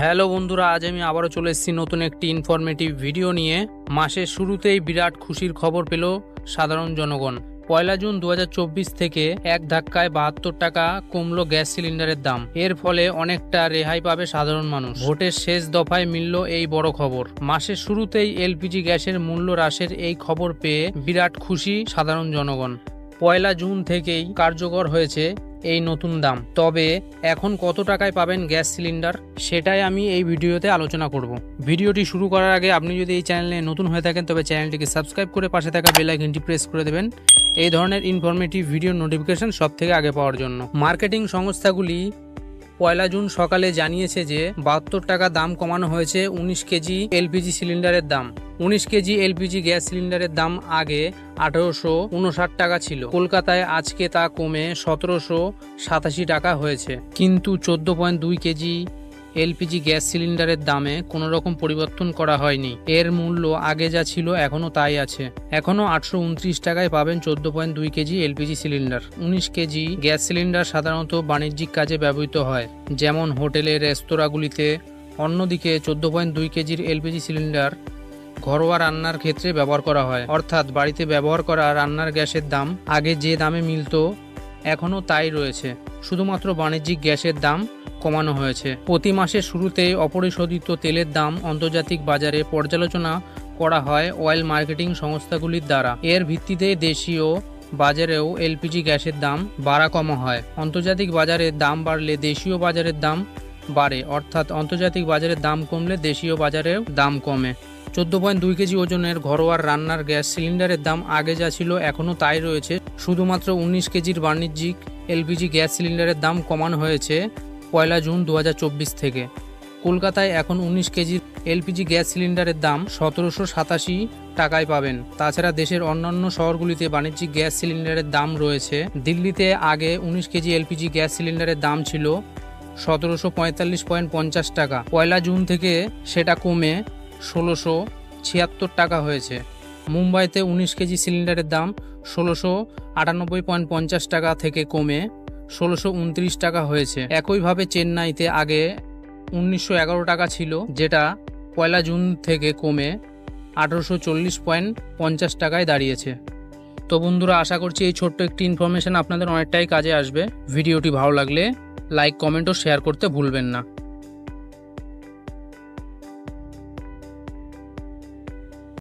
Hello বন্ধুরা, আজ আমি আবারও চলে এসেছি নতুন একটি ইনফরমেটিভ ভিডিও নিয়ে। মাসের শুরুতেই বিরাট খুশির খবর পেল সাধারণ জনগণ। 1 জুন 2024 থেকে এক ধাক্কায় 72 টাকা কমলো গ্যাস সিলিন্ডারের দাম। এর ফলে অনেকটা রেহাই পাবে সাধারণ মানুষ। ভোটের শেষ দফায় মিলল এই বড় খবর। মাসের শুরুতেই এলপিজি গ্যাসের মূল্য হ্রাসের এই খবর পেয়ে বিরাট খুশি সাধারণ জনগণ। 1 জুন থেকেই কার্যকর হয়েছে এই নতুন দাম। তবে এখন কত টাকায় পাবেন গ্যাস সিলিন্ডার, সেটাই আমি এই ভিডিওতে আলোচনা করব। ভিডিওটি শুরু করার আগে আপনি যদি এই চ্যানেলে নতুন হয়ে থাকেন তবে চ্যানেলটিকে সাবস্ক্রাইব করে পাশে থাকা বেল আইকনটি প্রেস করে দেবেন এই ধরনের ইনফরমেটিভ ভিডিও নোটিফিকেশন সবথেকে আগে পাওয়ার জন্য। মার্কেটিং সংস্থাগুলি 1 জুন সকালে জানিয়েছে যে 72 টাকা দাম কমানো হয়েছে 19 কেজি এলপিজি সিলিন্ডারের দাম। 19 কেজি এলপিজি গ্যাস সিলিন্ডারের দাম আগে 1859 টাকা ছিল। কলকাতায় আজকে তা কমে 1787 টাকা হয়েছে। কিন্তু 14.2 কেজি এলপিজি গ্যাস সিলিন্ডারের দামে কোনো রকম পরিবর্তন করা হয়নি। এর মূল্য আগে যা ছিল এখনও তাই আছে। এখনও 829 টাকায় পাবেন 14.2 KG LPG cylinder. 19 KG gas cylinder সাধারণত বাণিজ্যিক কাজে ব্যবহৃত হয়, যেমন হোটেলে, রেস্তোরাঁগুলিতে। অন্যদিকে 14.2 কেজির এলপিজি সিলিন্ডার ঘরোয়া রান্নার ক্ষেত্রে ব্যবহার করা হয়, অর্থাৎ বাড়িতে ব্যবহার করা রান্নার গ্যাসের দাম আগে যে দামে মিলত এখনও তাই রয়েছে, শুধুমাত্র বাণিজ্যিক গ্যাসের দাম কমানো হয়েছে। প্রতি মাসের শুরুতে অপরিশোধিত তেলের দাম আন্তর্জাতিক বাজারে পর্যালোচনা করা হয় অয়েল মার্কেটিং সংস্থাগুলির দ্বারা। এর ভিত্তিতে দেশীয় বাজারেও এলপিজি গ্যাসের দাম বাড়া কমা হয়। আন্তর্জাতিক বাজারে দাম বাড়লে দেশীয় বাজারের দাম বাড়ে, অর্থাৎ আন্তর্জাতিক বাজারের দাম কমলে দেশীয় বাজারেও দাম কমে। 14.2 কেজি ওজনের ঘরোয়া রান্নার গ্যাস সিলিন্ডারের দাম আগে যা ছিল এখনও তাই রয়েছে, শুধুমাত্র 19 কেজির বাণিজ্যিক এলপিজি গ্যাস সিলিন্ডারের দাম কমানো হয়েছে 1 জুন 2024 থেকে। কলকাতায় এখন 19 কেজির এলপিজি গ্যাস সিলিন্ডারের দাম 1787 টাকায় পাবেন। তাছাড়া দেশের অন্যান্য শহরগুলিতে বাণিজ্যিক গ্যাস সিলিন্ডারের দাম রয়েছে। দিল্লিতে আগে 19 কেজি এলপিজি গ্যাস সিলিন্ডারের দাম ছিল 1745.50 টাকা। 1 জুন থেকে সেটা কমে 1676 টাকা হয়েছে। মুম্বাইতে 19 কেজি সিলিন্ডারের দাম 1698.50 টাকা থেকে কমে 1629 টাকা হয়েছে। একইভাবে চেন্নাইতে আগে 1911 টাকা ছিল, যেটা 1 জুন থেকে কমে 1840.50 টাকায় দাঁড়িয়েছে। তো বন্ধুরা, আশা করছি এই ছোট্ট একটি ইনফরমেশন আপনাদের অনেকটাই কাজে আসবে। ভিডিওটি ভালো লাগলে লাইক, কমেন্ট ও শেয়ার করতে ভুলবেন না।